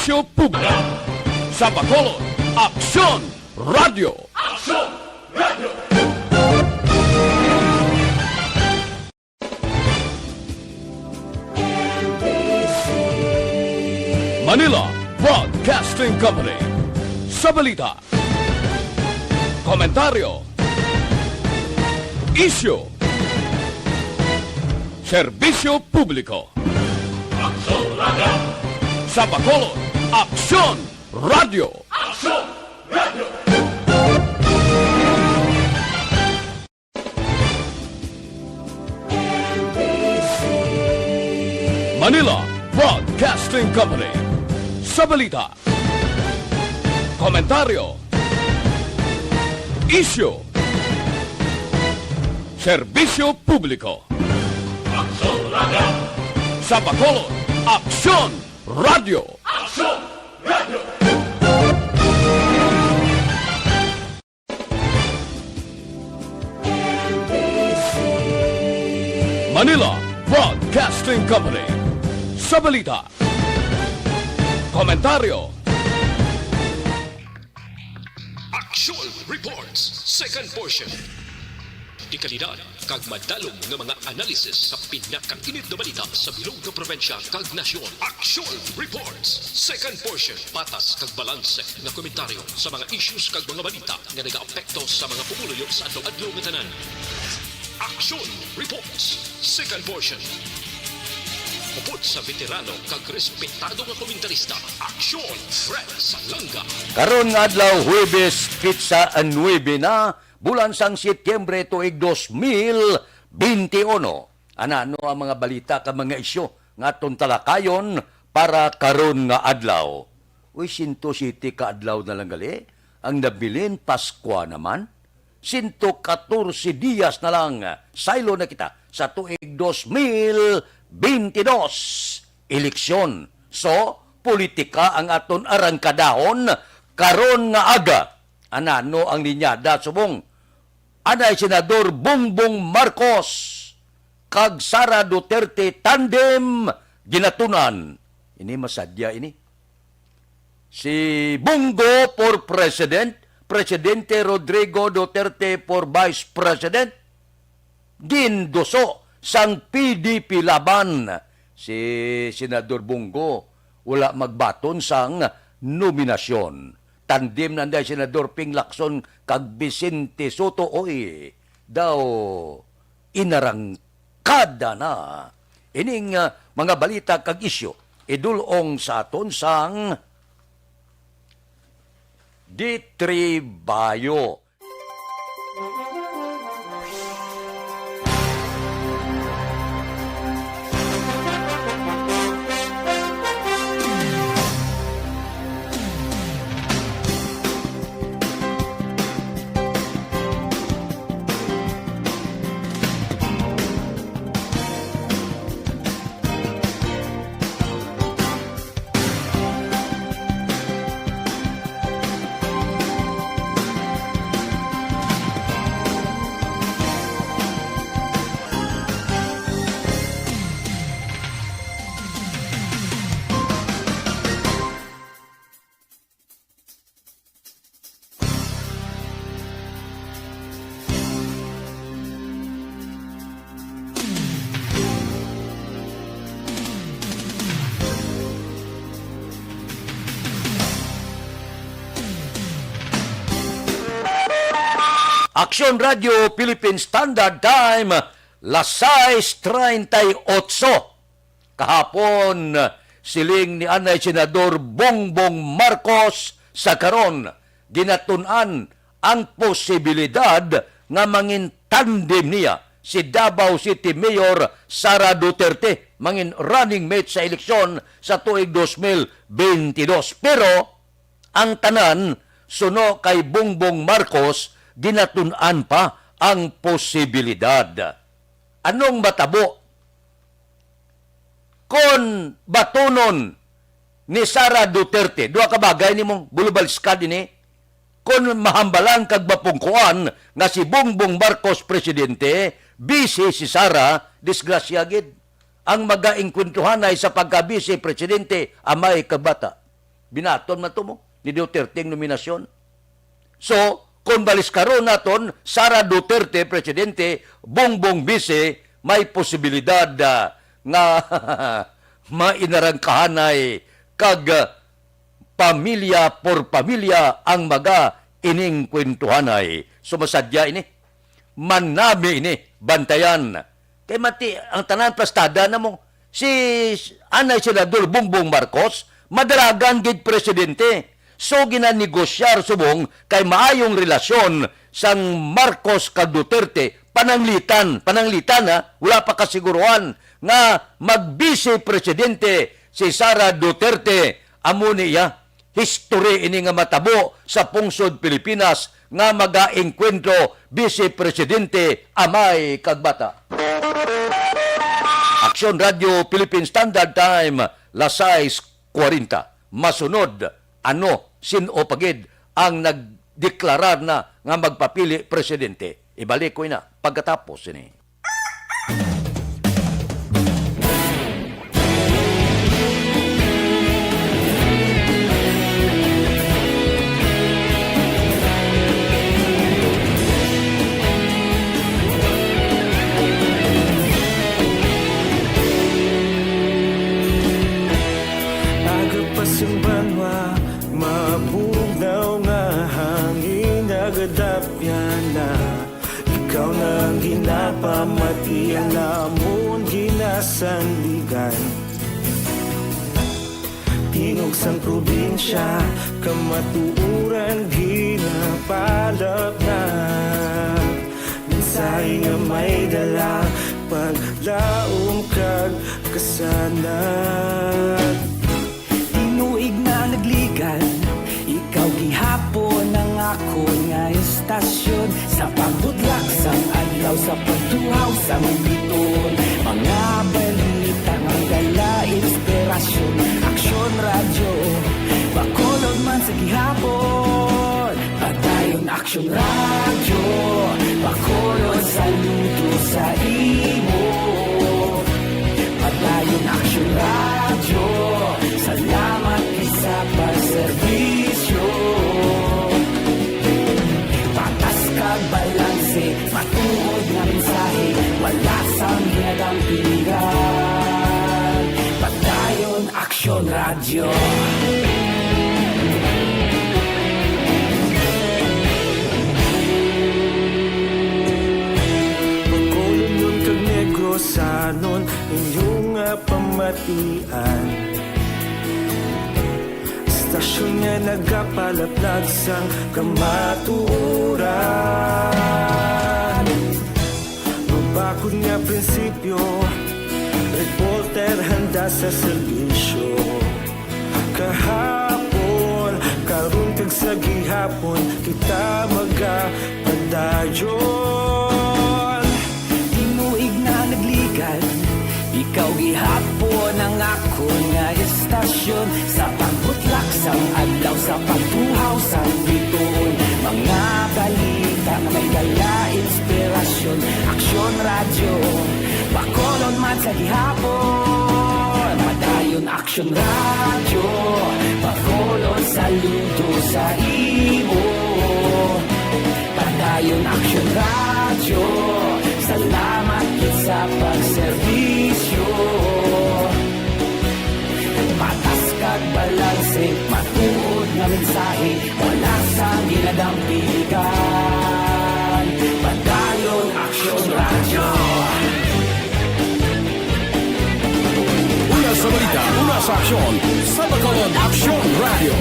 Serbisyo Publiko sa Bacolod, Aksyon Radio. Aksyon Radio! Manila Broadcasting Company. Sa balita, komentaryo, isyu, serbisyo publiko. Aksyon Radio! Sa Bacolod, Aksyon Radio! Aksyon Radio! Manila Broadcasting Company. Sa balita, komentaryo, isyu, serbisyo publiko. Aksyon Radio! Sa Bacolod, Aksyon Radio! Aksyon Radio! Manila Broadcasting Company. Sa balita, komentaryo, Actual Reports, second portion. Di kalidad, kag madalong ng mga analisis sa pinakainit na balita sa bilog na probinsya kag nasyon. Actual Reports, second portion. Patas kag balanse na komentaryo sa mga issues kag mga balita nga nag-aapekto sa mga pumuluyo sa adlaw-adlaw nga tanan. Actual Reports, second portion. Upod sa veterano kag respetado nga komentarista, Aksyon Fred Salanga. Karon nga adlaw Huwebes Pitsa 9 na bulan sang Setyembre tuig 2021. Ano ang mga balita ka mga isyu nga atong talakayon para karon nga adlaw. Uy, 107 ka adlaw na lang gali. Ang nabilin Paskwa naman. 114 diyas na lang saylo na kita sa tuig 2022 eleksyon. So, politika ang aton arangkadahon karon nga aga. Anano ang linyada subong? Anay Senador Bongbong Marcos kag Sara Duterte tandem ginatunan. Ini masadya ini. Si Bongo for President, Presidente Rodrigo Duterte for Vice President, gindoso sang PDP laban. Si Senador Bongo wala magbaton sang nominasyon. Tandem nanday Senador Ping Lacson kag Vicente Soto oy daw inarangkada na. Ining mga balita kag isyu idulong sa aton sang Ditribayo. Aksyon Radio Philippine Standard Time, las 6:38. Kahapon, siling ni Anay Senador Bongbong Marcos sa karon, ginatunan ang posibilidad nga mangin tandem niya si Davao City Mayor Sara Duterte, mangin running mate sa eleksyon sa tuig 2022. Pero, ang tanan, suno kay Bongbong Marcos, ginatunan pa ang posibilidad. Anong matabo? Kung batunon ni Sara Duterte, duha ka bagay ni mong bulubalska din kung mahambalan kag mapungkuan nga si Bongbong Marcos presidente, busy si Sara, disgrasya gid. Ang magaingkwentuhan ay sa pagka-vice presidente, amay kabata. binaton man to mo ni Duterte ang nominasyon. So, kung balis karon naton, Sara Duterte, Presidente, Bongbong Vice, may posibilidad nga mainarangkahanay kag pamilya por pamilya ang maga ining kwentuhanay. Sumasadya ini. Manami ini, bantayan. Kay mati, ang tanan plastada na mo, si Anay Senador Bongbong Marcos, madaragan gid presidente. So, ginanigosyar subong kay maayong relasyon sang Marcos kag Duterte, pananglitan ha, wala pa kasiguruhan nga mag-vice presidente si Sara Duterte. Amo niya, history ini nga matabo sa pungsod Pilipinas nga maga-engkwentro vice presidente amay kag bata. Aksyon Radio Philippine Standard Time, las 6:40. Masunod, sino pagid ang nagdeklarar na nga magpapili presidente. Ibalik ko na pagkatapos ini. Simbanwa, mabugnaw nga hangin nagadapyan na. Ikaw na ginapamati ang namon ginasandigan. Tinog sang probinsya, kamatuuran ginapalap na. Minsay nga may dala, paglaong kag kasanat. Tinuig na nagligan, ikaw gihapon ang ako nga estasyon. Sa pagbutlak sang adlaw, sa pagtuhaw sa biton. Mga balita nga dala inspirasyon. Aksyon radyo, bakolod man sa gihapon. Patayon aksyon radyo, bakolod sa luto sa imo. Patayon aksyon radyo, salamat sa pagserbisyo. Patas kag balanse, matuod nga mensahe, wala sang ginadang pilihan. Patayon Aksyon Radyo. Pagkulong nun kag Negrosanon, inyong pamatian. Stasyon nga nagapalaplag sang kamatuuran. Mabakod nga prinsipyo, reporter handa sa serbisyo. Kahapon, karon kag sa gihapon, kita magapadayon. Tinuig na nagligan, ikaw gihapon ang ako nga estasyon. Sa pagbutlak sang adlaw, sa pagtuhaw sang biton. Mga balita na may dala inspirasyon. Aksyon radyo, bakolon man sa gihapon. Madayon aksyon radyo, bakolon sa luto sa imo. Padayon aksyon radyo, salamat sa pagserbisyo. Patas kag balanse, matuod na mensahe, wala sa ginadampiligan. Padayon Aksyon Radyo. Una sa balita, una sa aksyon, sa Bacolod Aksyon Radio.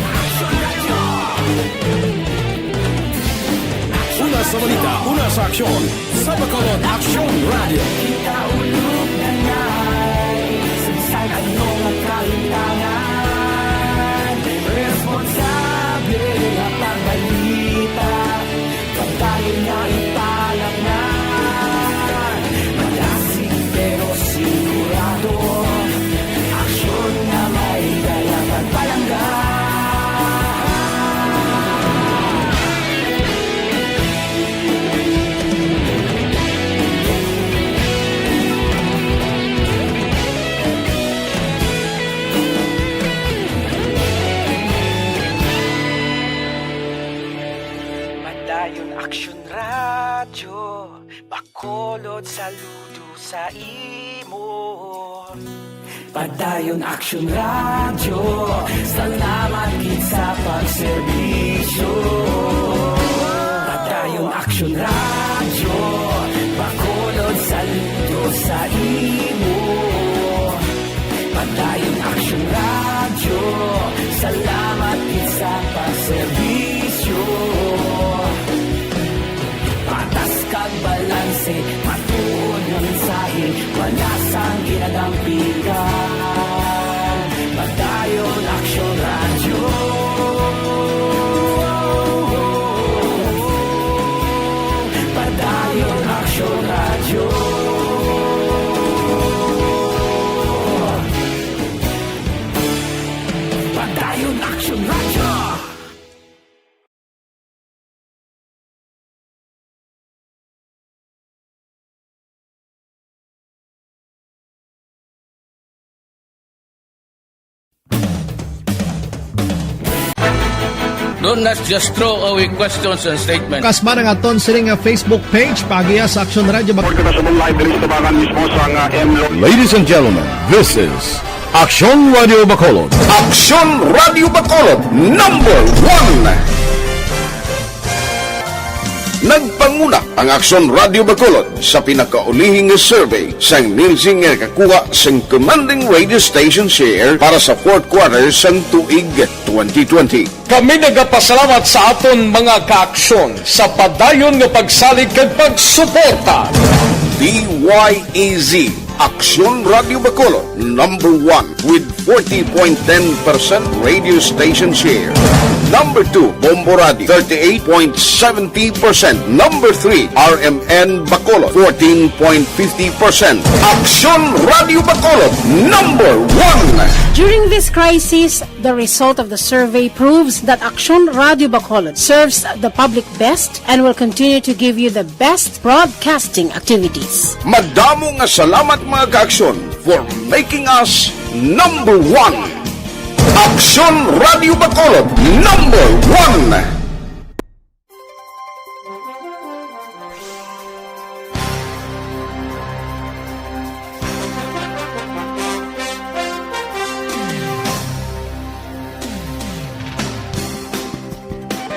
Una sa balita, una sa aksyon, sa Bacolod Aksyon Radio. Kita ulog na ngay, sinsan anong nagkalintangan. Responsable na pagbalita, pagkain na ipalak na. Malasig pero sigurado, aksyon na may dalang at palanggan. Bacolod, saludo sa imo. Padayon Action Radio, salamat gid sa pagserbisyo. Padayon Action Radio, Bacolod, saludo sa imo. Padayon Action Radio, salamat gid sa pagserbisyo. Patas kag balanse, matuod nga mensahe, wala sang ginadampigan. Padayon Action Radio. Padayon Action Radio. Padayon Action Radio. Do not just throw away questions and statements. Kasma ng aton siling Facebook page Pagiya sa Action Radio. Ladies and gentlemen, this is Action Radio Bacolod. Action Radio Bacolod, number 1. Nagpanguna ang Action Radio Bacolod sa pinakaulihing survey sang Nielsen nga kakuha sang commanding radio station share para sa fourth quarter sang tuig 2020. Kami nagapasalamat sa aton mga kaaksyon sa padayon nga pagsalig kag pagsuporta. DYEZ Action Radio Bacolod, number 1 with 40.10% radio station share. Number 2, Bombo Radio, 38.70%. Number 3, RMN Bacolod, 14.50%. Action Radio Bacolod, number 1. During this crisis, the result of the survey proves that Action Radio Bacolod serves the public best and will continue to give you the best broadcasting activities. Madamo nga salamat mga kaaksyon for making us number 1. Action Radio Bacolod, number 1.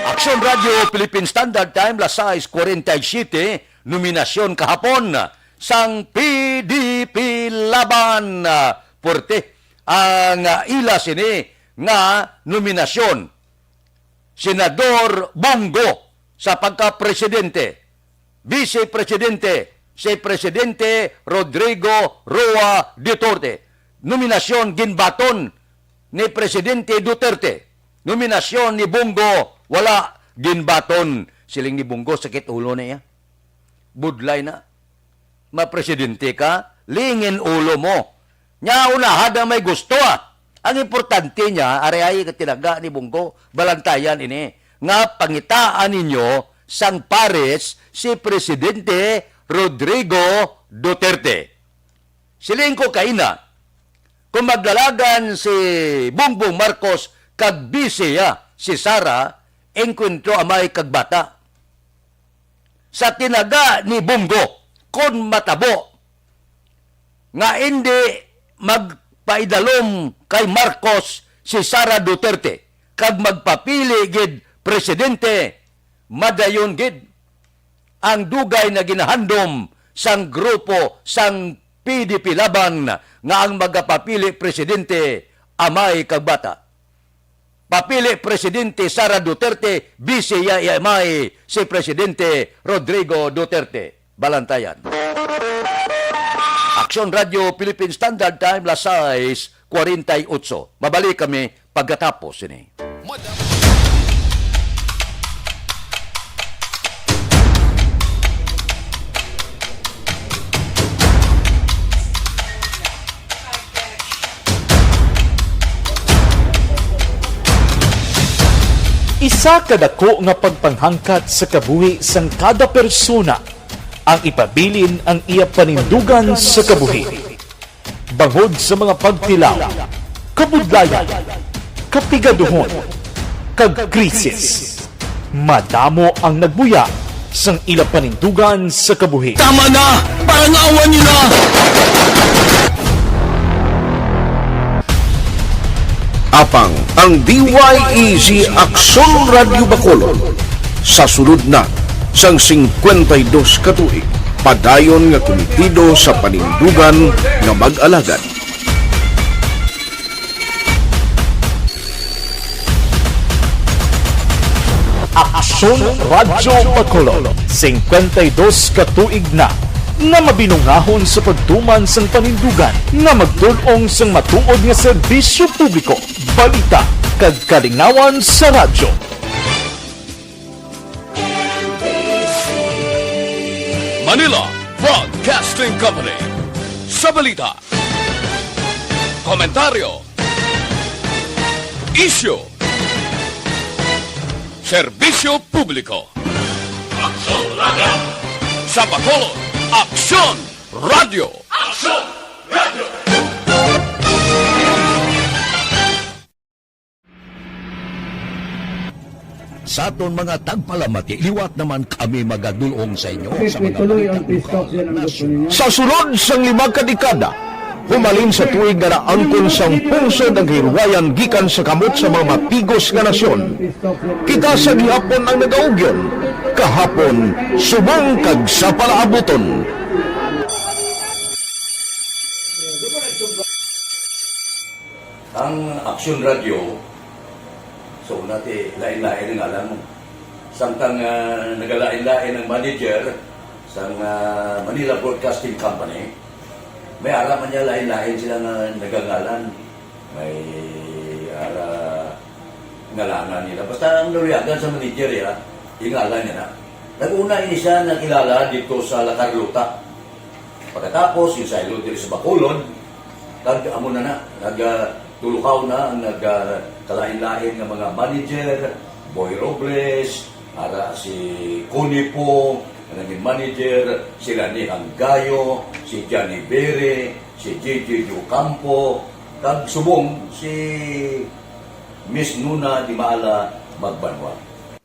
Action Radio Philippine Standard Time, las 6:47, nominasyon kahapon sang PDP Laban. Porte ang ila sini nga nominasyon. Senador Bongo sa pagka-presidente. Vice-presidente si Presidente Rodrigo Roa Duterte. Nominasyon ginbaton ni Presidente Duterte. Nominasyon ni Bongo wala ginbaton. Siling ni Bongo sakit ulo na iya. Budlay na. Ma-presidente ka, lingin ulo mo. Nya una hada may gusto Ang importante niya, aray katinaga ni Bongo, balantayan ini, nga pangitaan ninyo sang pares si Presidente Rodrigo Duterte. Siling ko kaina, kung maglalagan si Bongbong Marcos kag bisiya si Sara, engkwentro amay kagbata. Sa tinaga ni Bongo, kung matabo, nga hindi magpaidalom kay Marcos si Sara Duterte, kag magpapili gid presidente, madayon gid ang dugay na ginahandom sang grupo sang PDP Laban nga ang magapapili presidente amay kagbata. Papili presidente Sara Duterte, bisiya amay si Presidente Rodrigo Duterte. Balantayan. Action Radio Philippine Standard Time, las 6:48. Mabalik kami pagkatapos ini. Isa kadako nga pagpanghangkat sa kabuhi sang kada persona ang ipabilin ang iya panindugan sa kabuhi. Bangod sa mga pagtilaw, kabudlayan, kapigaduhon, kag krisis. Madamo ang nagbuya sang ila panindugan sa kabuhi. Tama na! Parang awan niyo na! Apang ang DYEZ Aksyon Radio Bacolod sa sulod na sang 52 katuig padayon nga komitido sa panindugan nga mag-alagad. Aksyon Radyo Bacolod, 52 katuig na nga mabinungahon sa pagtuman sang panindugan nga magdulong sang matuod nga serbisyo publiko, balita kag kalingawan sa radyo. Manila Broadcasting Company. Sa balita, komentaryo, isyu, serbisyo publiko. Aksyon Radio! Sa Bacolod, Aksyon Radio! Aksyon Radio! Sa aton mga tagpalamati, liwat naman kami magadulong sa inyo sa mga Sa sulod sang 5 kadekada, humalin sa tuig nga naangkon sang pungsod ang hirwayan gikan sa kamot sa mga mapigos nga nasyon. Kita sa gihapon ang nagaugyon, kahapon subong kag sa palaabuton. Ang Aksyon Radio, so nati lain-lain ang alam mo. Samtang nagalain-lain ang manager sa Manila Broadcasting Company, may ara man niya lain-lain sila nga nagangalan. May ara ngalangan nila. Basta ang naluyagan sa manager ya, ingalan niya na. Nag-una ini siya nakilala dito sa La Carlota. Pagkatapos, yung sa dito sa Bacolod, amo na nagtulukaw na ang nagkalain-lain ng mga manager, Boy Robles, ara si Cunipo, naging manager, sila ni Hanggayo, si Johnny Bere, si J.J. Ocampo, kag subong si Miss Nuna Di Maala Magbanwa.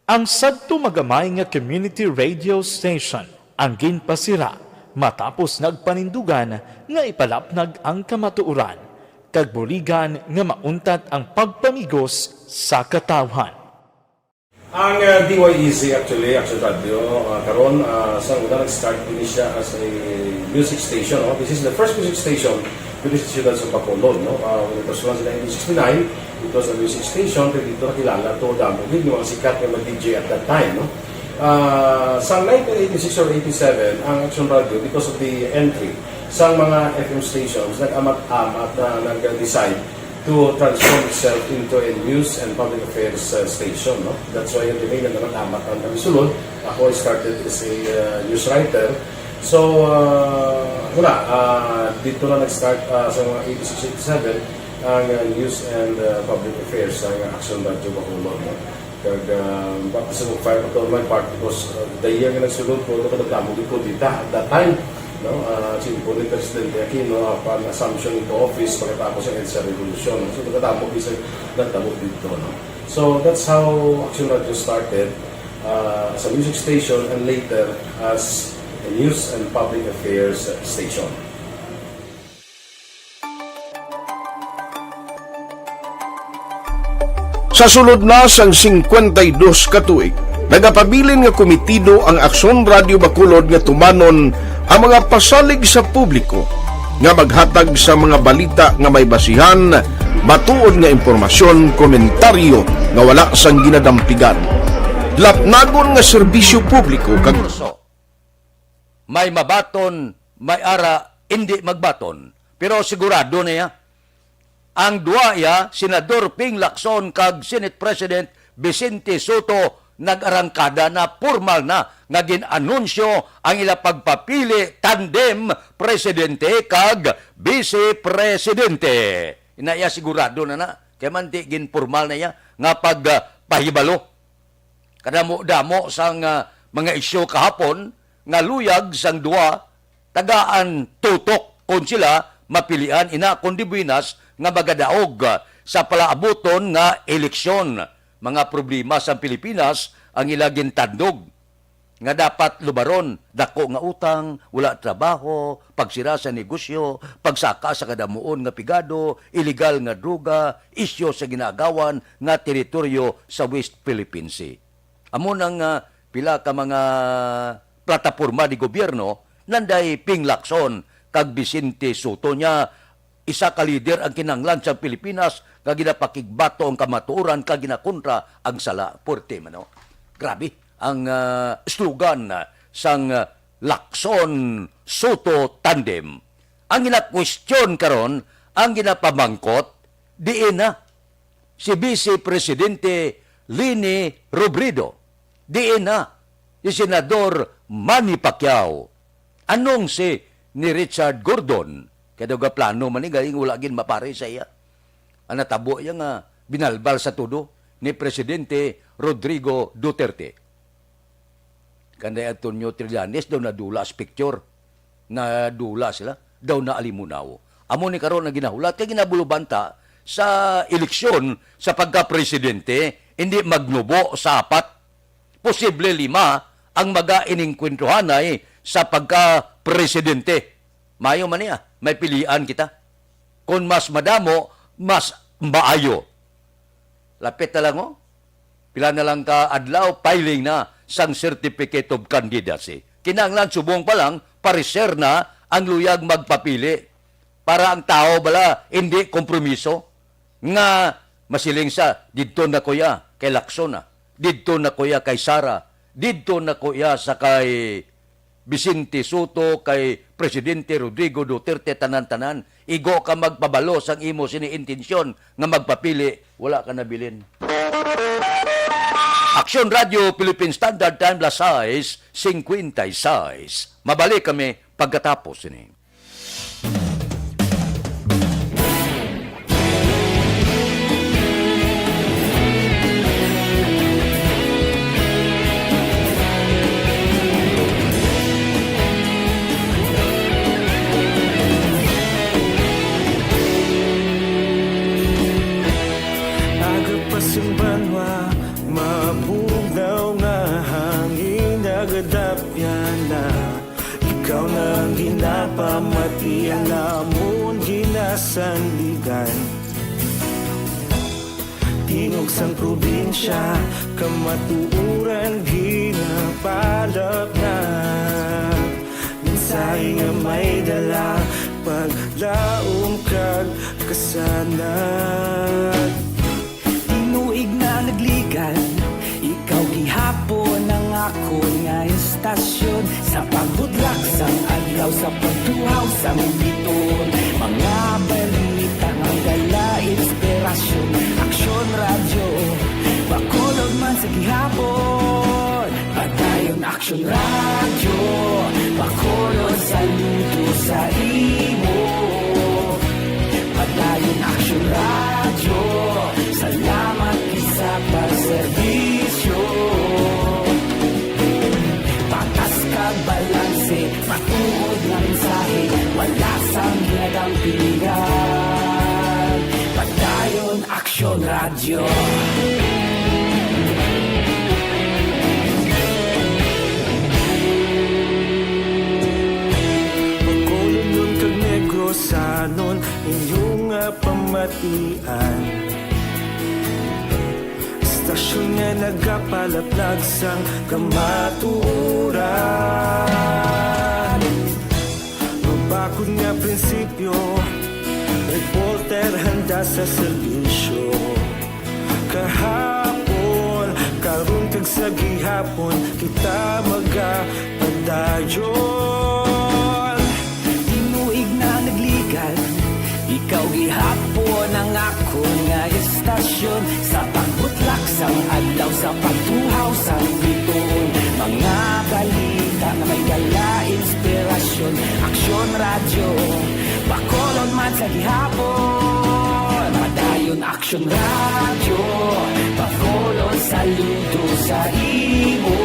Ang sadto magamay nga community radio station ang ginpasira matapos nagpanindugan nga ipalapnag ang kamatuoran kag buligan nga mauntat ang pagpamigos sa katawhan. Ang DYEZ actually, Aksyon Radio, karon sa una nag-start din siya as a music station. No? This is the first music station with the students of Bacolod. No? When it was launched in 1969, it was a music station. Pero dito nakilala to damo din yung mga sikat na mag-DJ at that time. No? Sa 1986 or 87, ang Aksyon Radio, because of the entry sa mga FM stations, nag-amat-amat na nag-decide to transform itself into a news and public affairs station. No? That's why yung dinay na naman-amat ang namisulod. Ako started as a news writer. So, dito na nag-start sa mga 86-87 ang news and public affairs ng Aksyon Radio Bacolod. No? Kag bakit sa fire patrolman part because the year nga nagsulod ko, nagdamo ko dito at that time. No, po ni Presidente Aquino upon assumption into office pagkatapos ng EDSA Revolution. So, nagkatapos dito. No? So, that's how Aksyon Radio started as a music station and later as a news and public affairs station. Sa sulod na sang 52 katuig, nagapabilin nga komitido ang Aksyon Radio Bacolod nga tumanon ang mga pasalig sa publiko nga maghatag sa mga balita nga may basihan, matuod nga impormasyon, komentaryo nga wala sang ginadampigan. Lapnagon nga serbisyo publiko kag May mabaton, may ara, hindi magbaton. Pero sigurado na ya. Ang duwa ya, Senador Ping Lacson kag Senate President Vicente Soto nag-arangkada na formal na nga gin-anunsyo ang ila pagpapili tandem presidente kag vice-presidente. Inaya sigurado na kaya man di gin-formal na ya nga pagpahibalo. Kadamo-damo sang mga isyu kahapon nga luyag sang duwa tagaan tutok kung sila mapilian ina kundi buinas nga magadaog sa palaabuton nga eleksyon. Mga problema sa Pilipinas ang ilagin tandog. nga dapat lubaron, dako nga utang, wala trabaho, pagsira sa negosyo, pagsaka sa kadamuon nga pigado, illegal nga droga, isyo sa ginagawan nga teritoryo sa West Philippine Sea. Amo nang pila ka mga plataporma di gobyerno, nanday Ping Lacson, kag Vicente Soto niya, isa ka lider ang kinanglan sa Pilipinas, kag ginapakigbato ang kamatuoran, kag ginakontra ang sala. Porte mano. Grabe ang slogan sang Lacson Soto tandem. Ang gina-question karon, ang ginapamangkot, diin na si Vice Presidente Leni Robredo, diin na si Senador Manny Pacquiao, anong si ni Richard Gordon, kaya ga plano manigay, wala gin mapare sa iya. Ang natabo iya nga binalbal sa tudo ni Presidente Rodrigo Duterte. Kanday Antonio Trillanes daw nadulas picture, nadula sila, daw na alimunaw. Amo ni karon na ginahulat, kaya ginabulubanta sa eleksyon sa pagka-presidente, hindi magnubo sa 4, posible 5 ang mag-aining kwentuhanay sa pagka-presidente. Mayo man niya, may pilian kita. Kung mas madamo, mas maayo. Lapit na lang pila na lang ka adlaw, filing na sang Certificate of Candidacy. Kinanglan subong pa lang, pariser na ang luyag magpapili para ang tao bala hindi kompromiso nga masiling sa didto na kuya kay Lacson, didto na kuya kay Sara, didto na kuya sa kay Vicente Soto, kay Presidente Rodrigo Duterte, tanan-tanan. Igo ka magpabalo sang imo sini intensyon nga magpapili, wala ka nabilin. Aksyon Radio Philippine Standard Time la 6:56. Mabalik kami pagkatapos ini. Agapasumbanwa, mabugaw nga hangin nagadapyan na. Ikaw na ginapamati, alamon ginasandigan. Tingog sang probinsya, kamatuuran ginapalap na. Minsay nga may dala, paglaom kag kasanat. Tinuig na nagligan, ikaw gihapon ang ako nga estasyon. Sa pagbudlak sang adlaw, sa pagtuhaw sang biton. Mga balita nga dala inspirasyon. Aksyon radyo, bakulog man sa gihapon. Padayon aksyon radyo, bakulog sa luto sa imo. Padayon aksyon radyo, salamat isa pagserbisyo. Patas kag balanse, matuod ng mensahe, wala sang ginadang pilihan. Padayon aksyon radyo. Pagkulong kag negrosanon, inyong pamatian. Stasyon nga nagapalaplag sang kamatuoran. Mabakod nga prinsipyo, reporter handa sa serbisyo. Kahapon, karon kag sa gihapon, kita magapadayon. Tinuig na nagligan, ikaw gihapon ang ako nga estasyon. Sa pagbutlak sang adlaw, sa pagtuhaw sang biton. Mga balita na may dala inspirasyon. Aksyon radyo, bakolon man sa gihapon. Padayon aksyon radyo, bakolon saludo sa imo.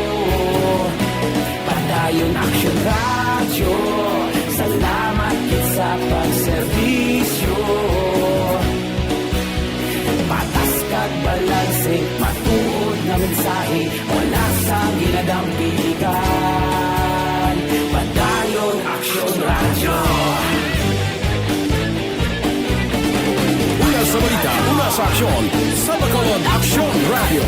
Padayon aksyon radyo, salamat sa pagserbisyo. Patas kag balanse, matuod na mensahe, wala sang ginadang piligan. aksyon sa Bacolod Action Radio.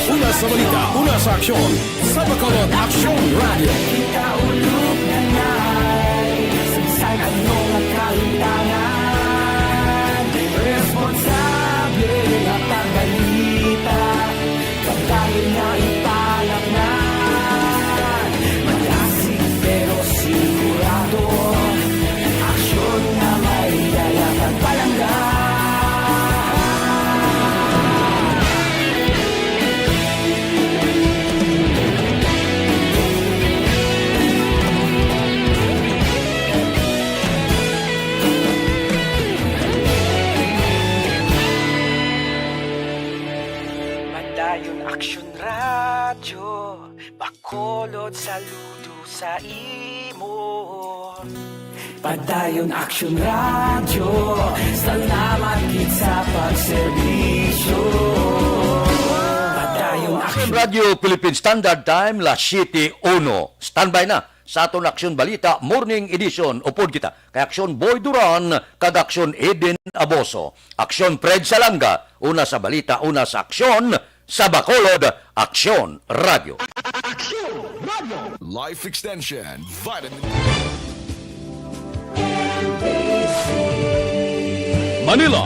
Una sa balita, una sa aksyon sa Bacolod Action Radio. Kaulog na na'y Sagsang anong nagkahintangan Responsable na pagbalita Pagdahil na ipalaknan Malasig pero sigurado Aksyon na may dalang at palanggan Padayon Aksyon Radio Bacolod saludo sa imo Padayon Aksyon Radio Salamat gid sa pagserbisyo Padayon Aksyon Radio Philippine Standard Time, las 7:01. Standby na sa aton Aksyon Balita Morning Edition. Upod kita kay Aksyon Boy Duran, kag Aksyon Eden Aboso. Aksyon Fred Salanga, una sa balita, una sa aksyon, sa Bacolod Aksyon Radio. Life Extension, Vitamin Manila.